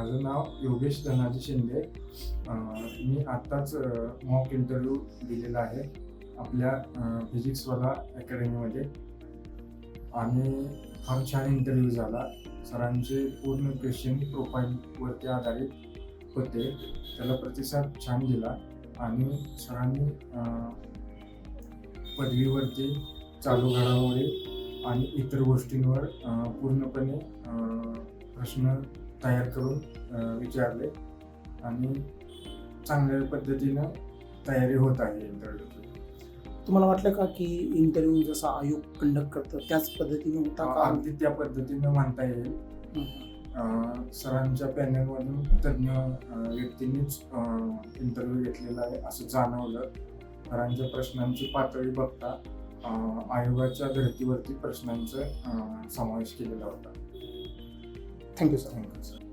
माझं नाव योगेश धनाजी शिंदे. मी आत्ताच mock interview दिलेला आहे आपल्या फिजिक्सवाला अकॅडमीमध्ये आणि फार छान इंटरव्ह्यू झाला. सरांचे पूर्ण क्वेश्चन प्रोफाईलवरती आधारित होते, त्याला प्रतिसाद छान दिला आणि सरांनी पदवीवरती चालू घडामोडी आणि इतर गोष्टींवर पूर्णपणे प्रश्न तयार करून विचारले आणि चांगल्या पद्धतीनं तयारी होत आहे इंटरव्ह्यूची. तुम्हाला वाटलं का की इंटरव्ह्यू जसा आयोग कंडक्ट करतो त्याच पद्धतीने होता का? अगदी त्या पद्धतीनं म्हणता येईल. सरांच्या पॅनलमधून तज्ज्ञ व्यक्तींनीच इंटरव्ह्यू घेतलेला आहे असं जाणवलं. सरांच्या प्रश्नांची पातळी बघता आयोगाच्या धर्तीवरती प्रश्नांचा समावेश केलेला होता. Thank you sir. Thank you sir.